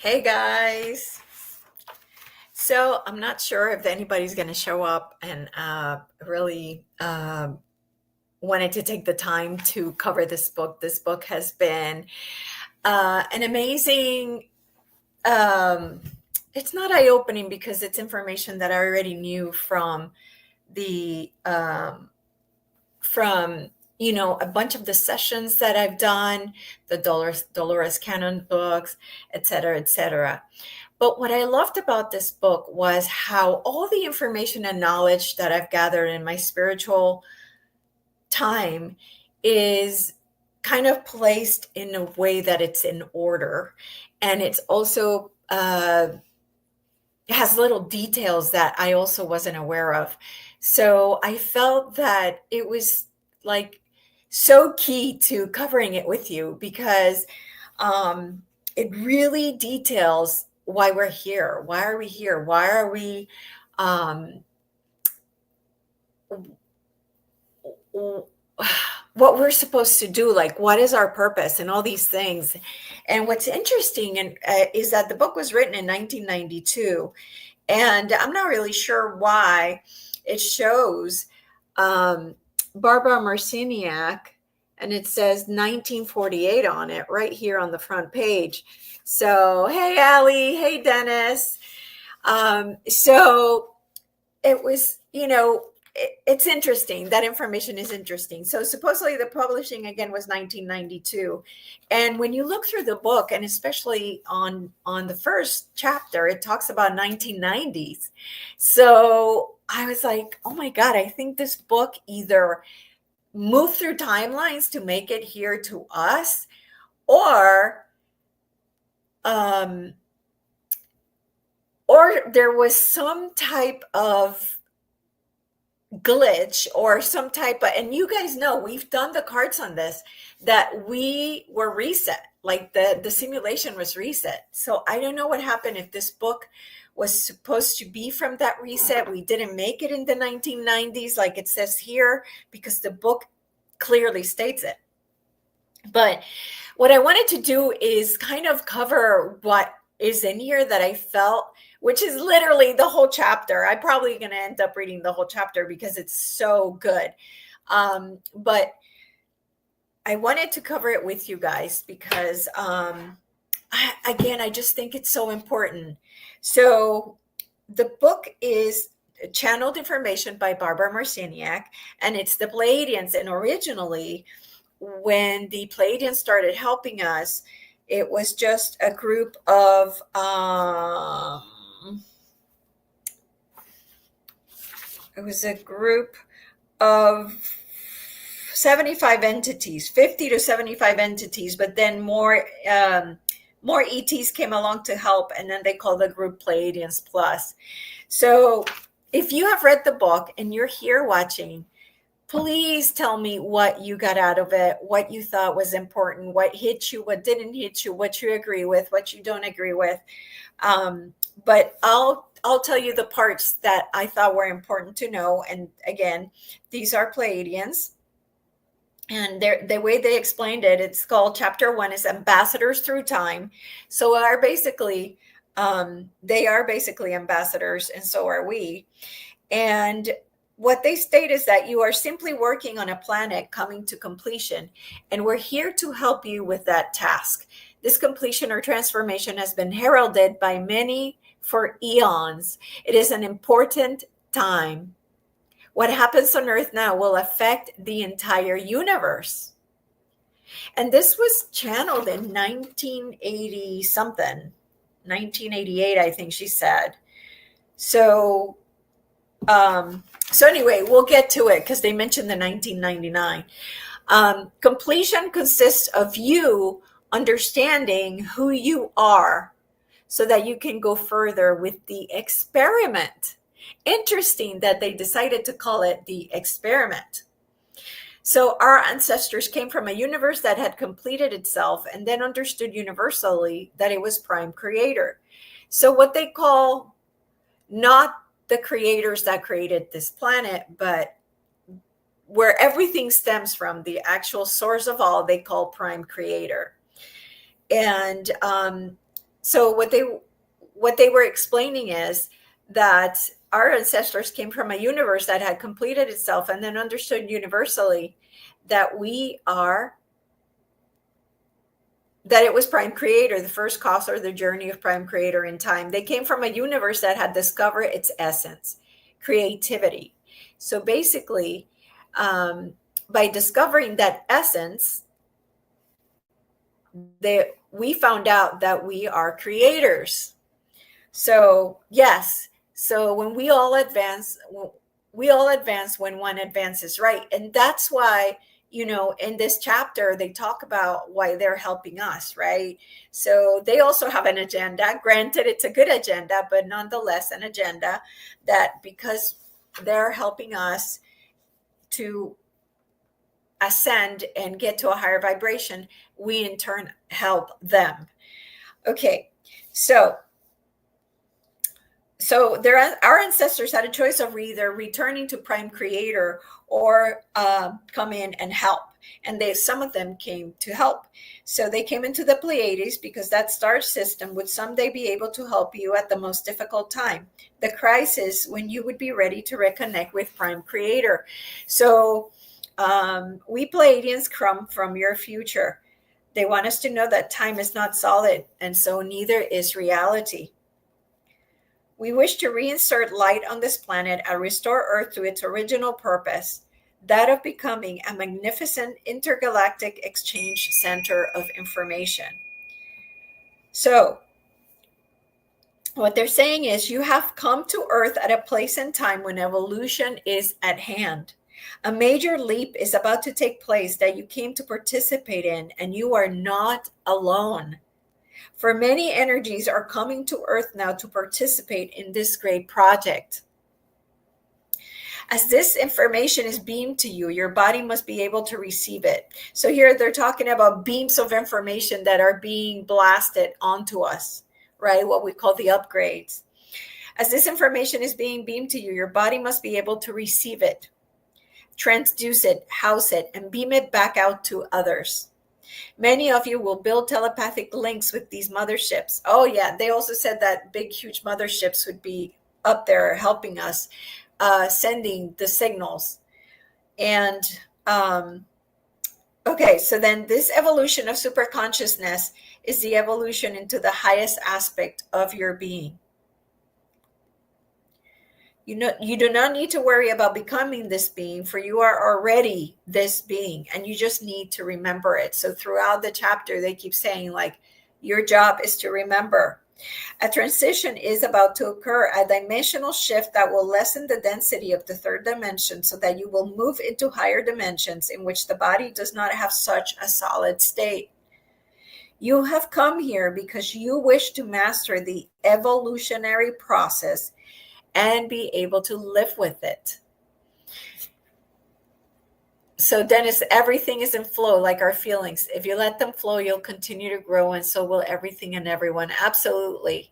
Hey guys. So I'm not sure if anybody's going to show up and really wanted to take the time to cover this book. This book has been an amazing, um, it's not eye opening because it's information that I already knew the, from, a bunch of the sessions that I've done, the Dolores Cannon books, et cetera, et cetera. But what I loved about this book was how all the information and knowledge that I've gathered in my spiritual time is kind of placed in a way that it's in order. And it's also has little details that I also wasn't aware of. So I felt that it was like so key to covering it with you because it really details why we're here. Why are we here? Why are we um, what we're supposed to do? Like, what is our purpose and all these things? And what's interesting is that the book was written in 1992, and I'm not really sure why it shows Barbara Marciniak, and it says 1948 on it right here on the front page. So, hey, Allie. Hey, Dennis. So it was, it's interesting. That information is interesting. So supposedly the publishing again was 1992. And when you look through the book, and especially on the first chapter, it talks about 1990s. So I was like, oh my God, I think this book either moved through timelines to make it here to us, um, or there was some type of glitch or some type of, and you guys know we've done the cards on this, that we were reset, like the simulation was reset. So I don't know what happened, if this book was supposed to be from that reset. We didn't make it in the 1990s like it says here, because the book clearly states it. But what I wanted to do is kind of cover what is in here that I felt, which is literally the whole chapter. I'm probably going to end up reading the whole chapter because it's so good. But I wanted to cover it with you guys because, I just think it's so important. So the book is Channeled Information by Barbara Marciniak, and it's the Pleiadians. And originally, when the Pleiadians started helping us, it was just a group of it was a group of 75 entities, 50 to 75 entities, but then more ETs came along to help, and then they call the group Pleiadians Plus. So if you have read the book and you're here watching, please tell me what you got out of it, what you thought was important, what hit you, what didn't hit you, what you agree with, what you don't agree with. But I'll tell you the parts that I thought were important to know. And again, these are Pleiadians. And the way they explained it, it's called chapter 1 is Ambassadors Through Time. So they are basically ambassadors, and so are we. And what they state is that you are simply working on a planet coming to completion, and we're here to help you with that task. This completion or transformation has been heralded by many for eons. It is an important time. What happens on Earth now will affect the entire universe. And this was channeled in 1980 something, 1988, I think she said. So anyway, we'll get to it because they mentioned the 1999. Completion consists of you understanding who you are so that you can go further with the experiment. Interesting that they decided to call it the experiment. So our ancestors came from a universe that had completed itself and then understood universally that it was prime creator. So what they call not the creators that created this planet, but where everything stems from, the actual source of all, they call prime creator. And So what they were explaining is that our ancestors came from a universe that had completed itself and then understood universally that that it was Prime Creator, the first cause or the journey of Prime Creator in time. They came from a universe that had discovered its essence, creativity. So basically, by discovering that essence, we found out that we are creators. So yes, so when we all advance when one advances, right? And that's why, in this chapter they talk about why they're helping us, right? So they also have an agenda. Granted, it's a good agenda, but nonetheless an agenda, that because they're helping us to ascend and get to a higher vibration, we in turn help them. Okay, so our ancestors had a choice of either returning to Prime Creator or come in and help. And some of them came to help. So they came into the Pleiades because that star system would someday be able to help you at the most difficult time, the crisis when you would be ready to reconnect with Prime Creator. So we Pleiadians come from your future. They want us to know that time is not solid, and so neither is reality. We wish to reinsert light on this planet and restore Earth to its original purpose, that of becoming a magnificent intergalactic exchange center of information. So, what they're saying is you have come to Earth at a place and time when evolution is at hand. A major leap is about to take place that you came to participate in, and you are not alone. For many energies are coming to Earth now to participate in this great project. As this information is beamed to you, your body must be able to receive it. So here they're talking about beams of information that are being blasted onto us, right? What we call the upgrades. As this information is being beamed to you, your body must be able to receive it, transduce it, house it, and beam it back out to others. Many of you will build telepathic links with these motherships. Oh yeah, they also said that big, huge motherships would be up there helping us, sending the signals. And okay, so then this evolution of superconsciousness is the evolution into the highest aspect of your being. You do not need to worry about becoming this being, for you are already this being, and you just need to remember it. So throughout the chapter, they keep saying, like, your job is to remember. A transition is about to occur, a dimensional shift that will lessen the density of the third dimension so that you will move into higher dimensions in which the body does not have such a solid state. You have come here because you wish to master the evolutionary process and be able to live with it. So Dennis, everything is in flow, like our feelings. If you let them flow, you'll continue to grow, and so will everything and everyone. Absolutely.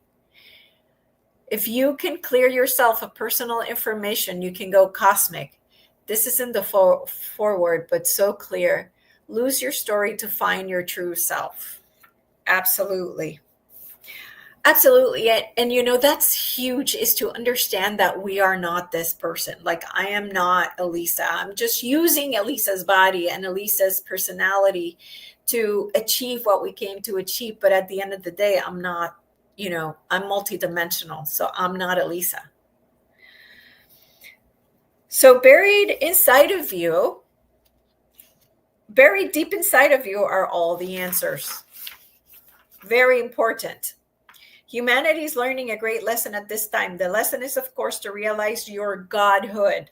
If you can clear yourself of personal information, you can go cosmic. This is in the forward, but so clear. Lose your story to find your true self. Absolutely. Absolutely. And that's huge, is to understand that we are not this person. Like, I am not Elisa. I'm just using Elisa's body and Elisa's personality to achieve what we came to achieve. But at the end of the day, I'm not, I'm multidimensional. So I'm not Elisa. So buried deep inside of you are all the answers. Very important. Humanity is learning a great lesson at this time. The lesson is, of course, to realize your godhood,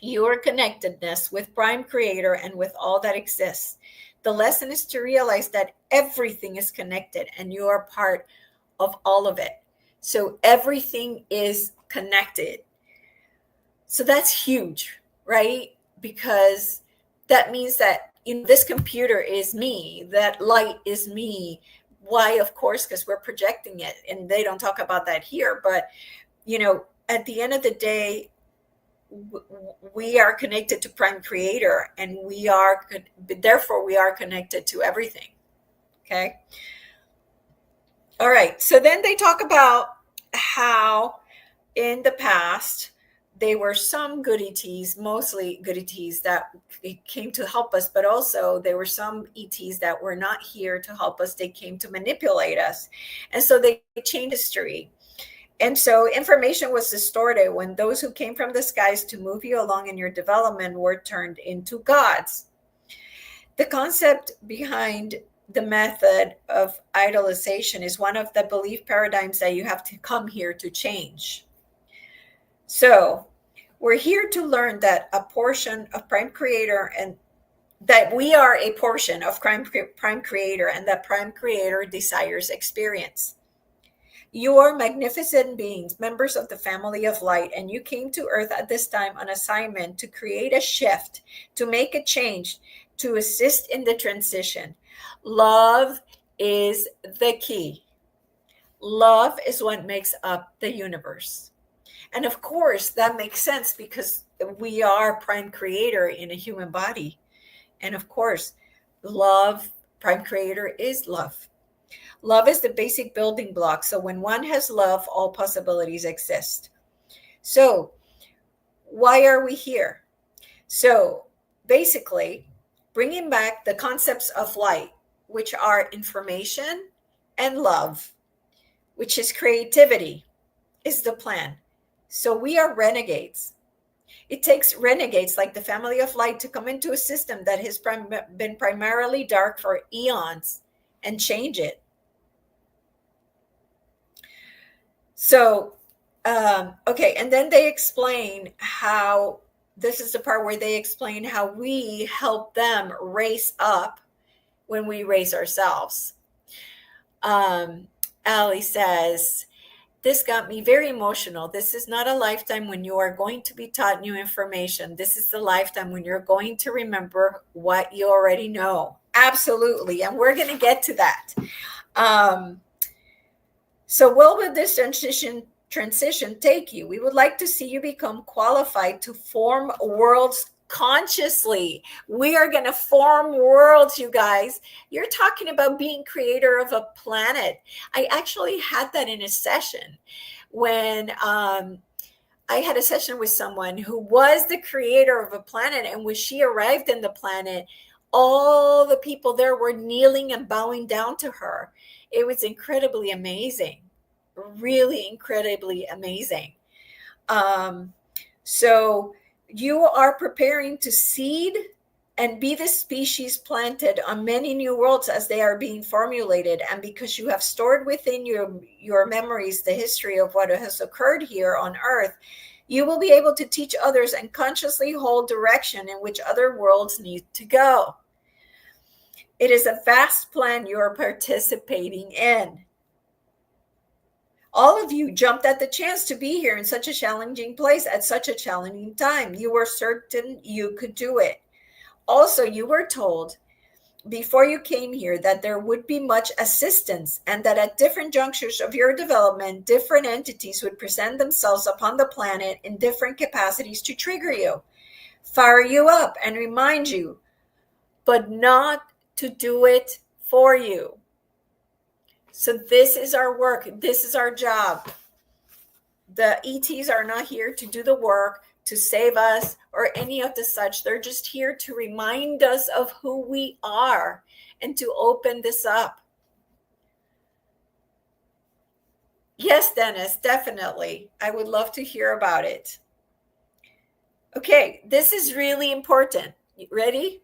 your connectedness with Prime Creator and with all that exists. The lesson is to realize that everything is connected and you are part of all of it. So everything is connected. So that's huge, right? Because that means that this computer is me, that light is me. Why? Of course, because we're projecting it, and they don't talk about that here. But at the end of the day, we are connected to Prime Creator, and therefore we are connected to everything. Okay. All right. So then they talk about how in the past they were some good ETs, mostly good ETs that came to help us, but also there were some ETs that were not here to help us. They came to manipulate us. And so they changed history. And so information was distorted when those who came from the skies to move you along in your development were turned into gods. The concept behind the method of idolization is one of the belief paradigms that you have to come here to change. So we're here to learn that a portion of Prime Creator and that we are a portion of Prime Creator and that Prime Creator desires experience. You are magnificent beings, members of the family of light, and you came to Earth at this time on assignment to create a shift, to make a change, to assist in the transition. Love is the key. Love is what makes up the universe. And of course, that makes sense because we are Prime Creator in a human body. And of course, love, Prime Creator is love. Love is the basic building block. So when one has love, all possibilities exist. So why are we here? So basically, bringing back the concepts of light, which are information and love, which is creativity, is the plan. So we are renegades. It takes renegades like the family of light to come into a system that has been primarily dark for eons and change it. So, okay, and then they explain how, this is the part where they explain how we help them raise up when we raise ourselves. Ali says, this got me very emotional. This is not a lifetime when you are going to be taught new information. This is the lifetime when you're going to remember what you already know. Absolutely. And we're going to get to that. So where will this transition take you? We would like to see you become qualified to form worlds consciously. We are going to form worlds, you guys. You're talking about being creator of a planet. I actually had that in a session when I had a session with someone who was the creator of a planet. And when she arrived in the planet, all the people there were kneeling and bowing down to her. It was incredibly amazing, really incredibly amazing. So you are preparing to seed and be the species planted on many new worlds as they are being formulated. And because you have stored within your memories the history of what has occurred here on Earth, you will be able to teach others and consciously hold direction in which other worlds need to go. It is a vast plan you are participating in. All of you jumped at the chance to be here in such a challenging place at such a challenging time. You were certain you could do it. Also, you were told before you came here that there would be much assistance and that at different junctures of your development, different entities would present themselves upon the planet in different capacities to trigger you, fire you up, and remind you, but not to do it for you. So this is our work. This is our job. The ETs are not here to do the work, to save us, or any of the such. They're just here to remind us of who we are and to open this up. Yes, Dennis, definitely. I would love to hear about it. Okay, this is really important. You ready?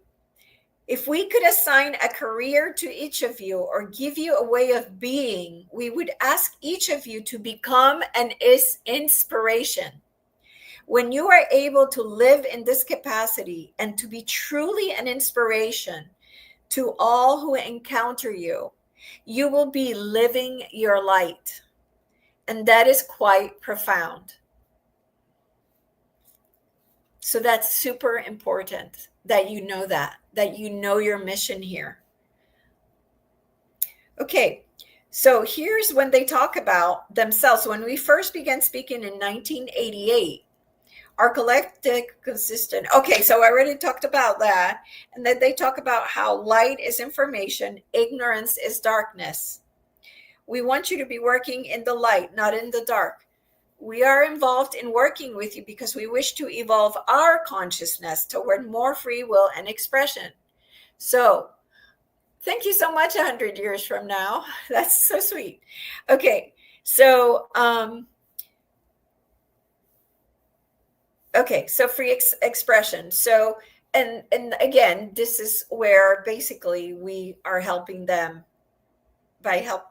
If we could assign a career to each of you or give you a way of being, we would ask each of you to become an inspiration. When you are able to live in this capacity and to be truly an inspiration to all who encounter you, you will be living your light. And that is quite profound. So that's super important that you know that you know your mission here. Okay, so here's when they talk about themselves. When we first began speaking in 1988, our collective consistent. Okay, so I already talked about that. And then they talk about how light is information, ignorance is darkness. We want you to be working in the light, not in the dark. We are involved in working with you because we wish to evolve our consciousness toward more free will and expression. So, thank you so much. 100 years from now. That's so sweet. Okay. So, free expression. So, and again, this is where basically we are helping them by help,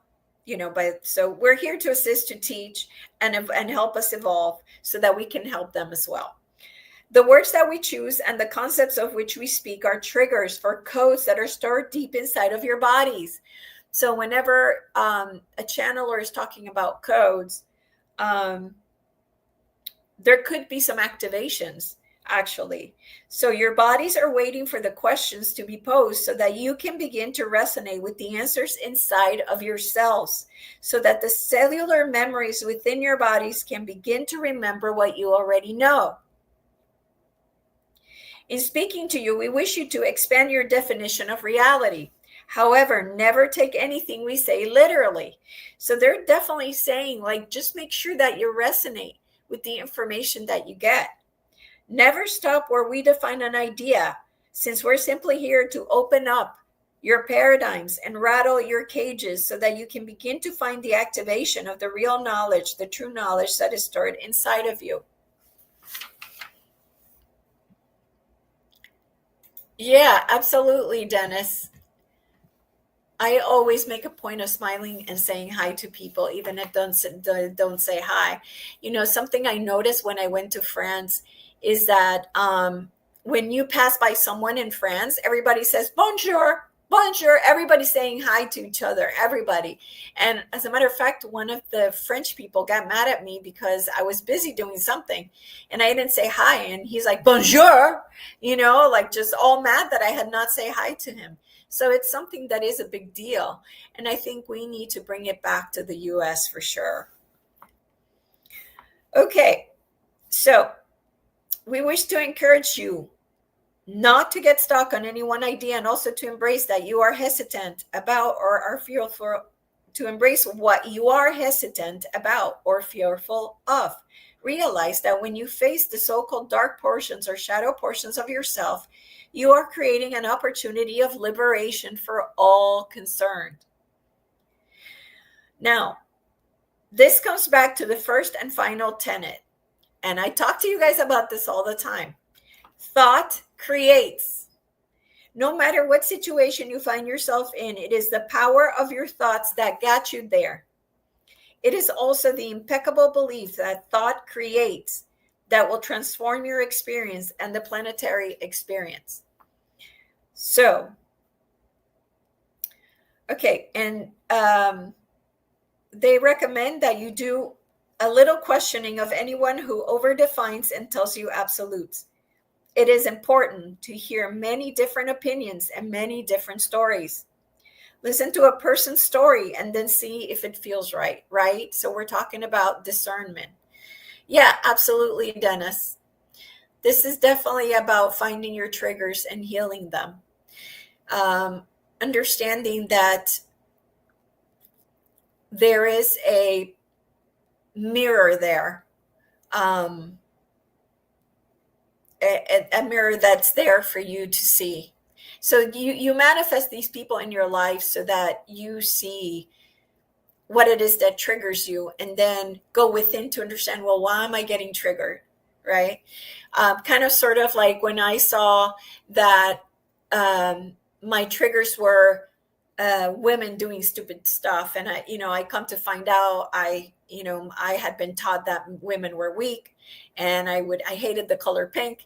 so we're here to assist, to teach, and help us evolve so that we can help them as well. The words that we choose and the concepts of which we speak are triggers for codes that are stored deep inside of your bodies. So whenever a channeler is talking about codes, there could be some activations, actually. So your bodies are waiting for the questions to be posed so that you can begin to resonate with the answers inside of yourselves, so that the cellular memories within your bodies can begin to remember what you already know. In speaking to you, we wish you to expand your definition of reality. However, never take anything we say literally. So they're definitely saying, like, just make sure that you resonate with the information that you get. Never stop where we define an idea, since we're simply here to open up your paradigms and rattle your cages so that you can begin to find the activation of the real knowledge, the true knowledge that is stored inside of you. Yeah, absolutely, Dennis. I always make a point of smiling and saying hi to people, even if don't say hi. Something I noticed when I went to France is that when you pass by someone in France, everybody says bonjour, bonjour. Everybody's saying hi to each other, everybody. And as a matter of fact, one of the French people got mad at me because I was busy doing something and I didn't say hi. And he's like, bonjour, like just all mad that I had not say hi to him. So it's something that is a big deal. And I think we need to bring it back to the US for sure. Okay, so we wish to encourage you not to get stuck on any one idea, and also to embrace that you are hesitant about or are fearful, to embrace what you are hesitant about or fearful of. Realize that when you face the so-called dark portions or shadow portions of yourself, you are creating an opportunity of liberation for all concerned. Now, this comes back to the first and final tenet, and I talk to you guys about this all the time. Thought creates. No matter what situation you find yourself in, it is the power of your thoughts that got you there. It is also the impeccable belief that thought creates that will transform your experience and the planetary experience. So, okay, and they recommend that you do a little questioning of anyone who overdefines and tells you absolutes. It is important to hear many different opinions and many different stories. Listen to a person's story and then see if it feels right, right? So we're talking about discernment. Yeah, absolutely, Dennis. This is definitely about finding your triggers and healing them. Understanding that there is a mirror there. A mirror that's there for you to see. So you manifest these people in your life so that you see what it is that triggers you, and then go within to understand, well, why am I getting triggered, right? Kind of sort of like when I saw that my triggers were women doing stupid stuff, and I come to find out I had been taught that women were weak, and I hated the color pink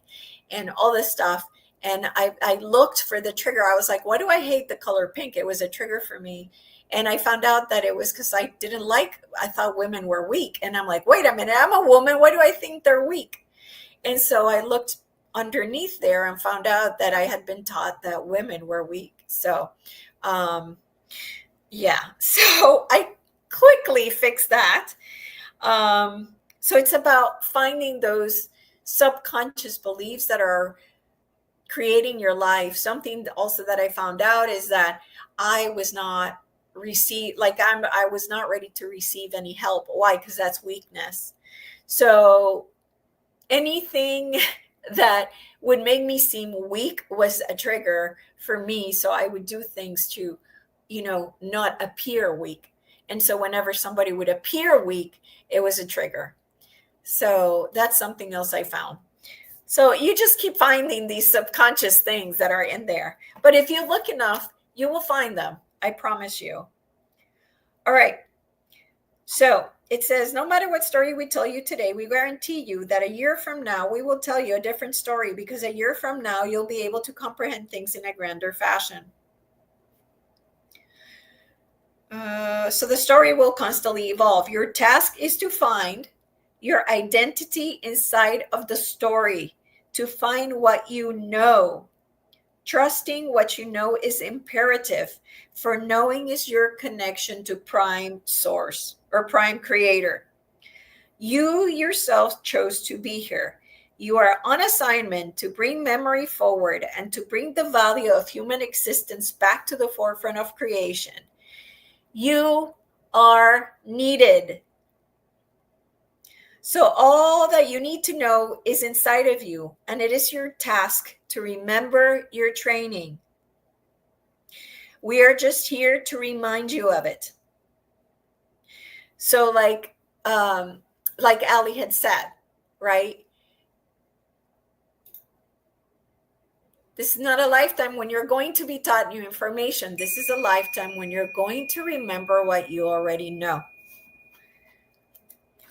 and all this stuff. And I looked for the trigger. I was like, why do I hate the color pink? It was a trigger for me. And I found out that it was because I thought women were weak. And I'm like, wait a minute, I'm a woman. Why do I think they're weak? And so I looked underneath there and found out that I had been taught that women were weak. So, yeah. So I quickly fixed that. So it's about finding those subconscious beliefs that are creating your life. Something also that I found out is that I was not receive, like I was not ready to receive any help. Why? Because that's weakness. So anything that would make me seem weak was a trigger for me. So I would do things to, not appear weak. And so whenever somebody would appear weak, it was a trigger. So that's something else I found. So you just keep finding these subconscious things that are in there. But if you look enough, you will find them. I promise you. All right. So it says, no matter what story we tell you today, we guarantee you that a year from now, we will tell you a different story, because a year from now, you'll be able to comprehend things in a grander fashion. So the story will constantly evolve. Your task is to find your identity inside of the story, to find what you know. Trusting what you know is imperative, for knowing is your connection to prime source or prime creator. You yourself chose to be here. You are on assignment to bring memory forward and to bring the value of human existence back to the forefront of creation. You are needed. So all that you need to know is inside of you, and it is your task to remember your training. We are just here to remind you of it. So like Ali had said, right? This is not a lifetime when you're going to be taught new information. This is a lifetime when you're going to remember what you already know.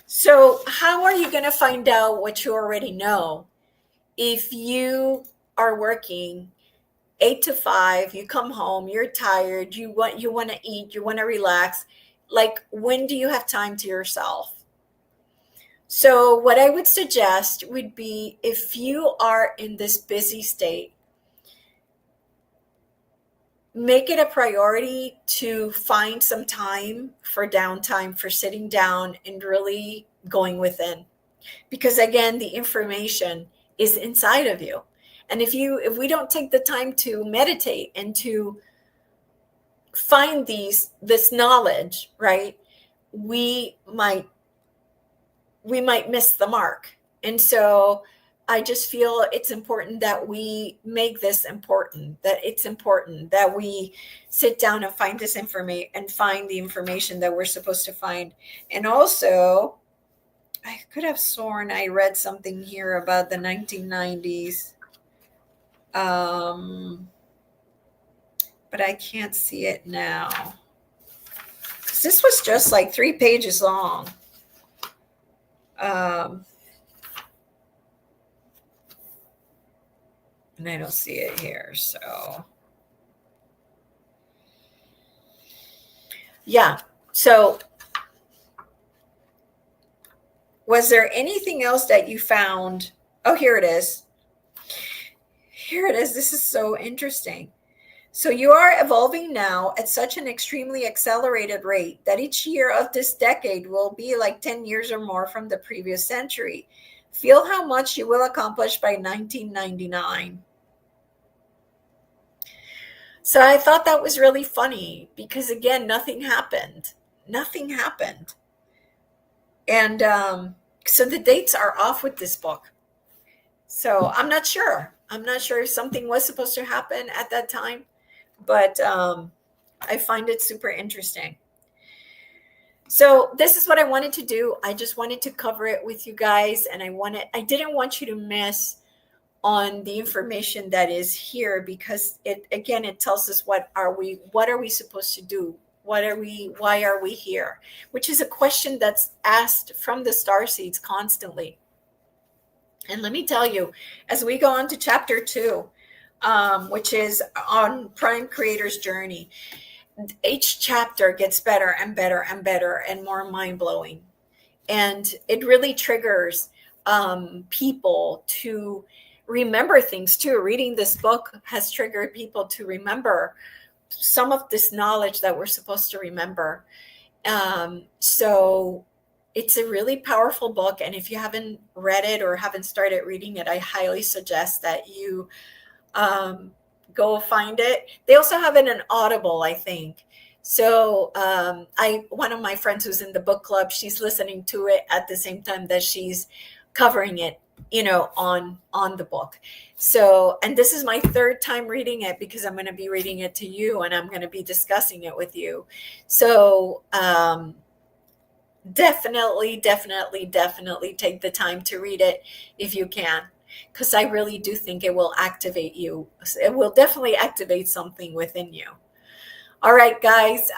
So how are you going to find out what you already know if you are working 8 to 5, you come home, you're tired, you want to eat, you want to relax? Like, when do you have time to yourself? So what I would suggest would be, if you are in this busy state, make it a priority to find some time for downtime, for sitting down and really going within. Because again, the information is inside of you. And if we don't take the time to meditate and to find this knowledge, right, we might miss the mark. And so I just feel it's important that we make this important, that it's important that we sit down and find this information and find the information that we're supposed to find. And also, I could have sworn I read something here about the 1990s. But I can't see it now. This was just like 3 pages long. And I don't see it here. So, yeah. So, was there anything else that you found? Oh, here it is. Here it is. This is so interesting. So you are evolving now at such an extremely accelerated rate that each year of this decade will be like 10 years or more from the previous century. Feel how much you will accomplish by 1999. So I thought that was really funny because, again, nothing happened. Nothing happened. And so the dates are off with this book. So I'm not sure. I'm not sure if something was supposed to happen at that time, but I find it super interesting. So this is what I wanted to do. I just wanted to cover it with you guys, and I didn't want you to miss on the information that is here, because it tells us what are we supposed to do? Why are we here? Which is a question that's asked from the starseeds constantly. And let me tell you, as we go on to chapter 2, which is on Prime Creator's Journey, each chapter gets better and better and better and more mind-blowing. And it really triggers people to remember things too. Reading this book has triggered people to remember some of this knowledge that we're supposed to remember. So it's a really powerful book. And if you haven't read it or haven't started reading it, I highly suggest that you go find it. They also have it in Audible, I think. So one of my friends who's in the book club, she's listening to it at the same time that she's covering it, on the book. So, and this is my third time reading it because I'm going to be reading it to you and I'm going to be discussing it with you. So definitely, definitely, definitely take the time to read it if you can, because I really do think it will activate you. It will definitely activate something within you. All right, guys,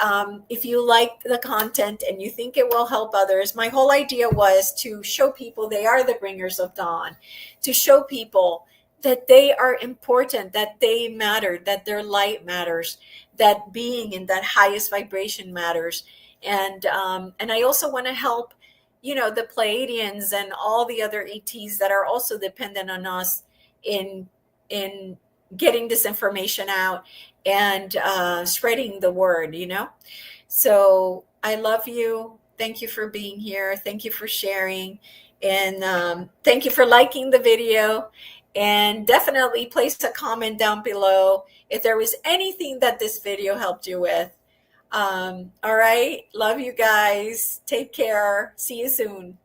if you like the content and you think it will help others, my whole idea was to show people they are the bringers of dawn, to show people that they are important, that they matter, that their light matters, that being in that highest vibration matters. And I also want to help, the Pleiadians and all the other ETs that are also dependent on us in in getting this information out and spreading the word. So I love you. Thank you for being here. Thank you for sharing. And thank you for liking the video. And definitely place a comment down below if there was anything that this video helped you with. All right. Love you guys. Take care. See you soon.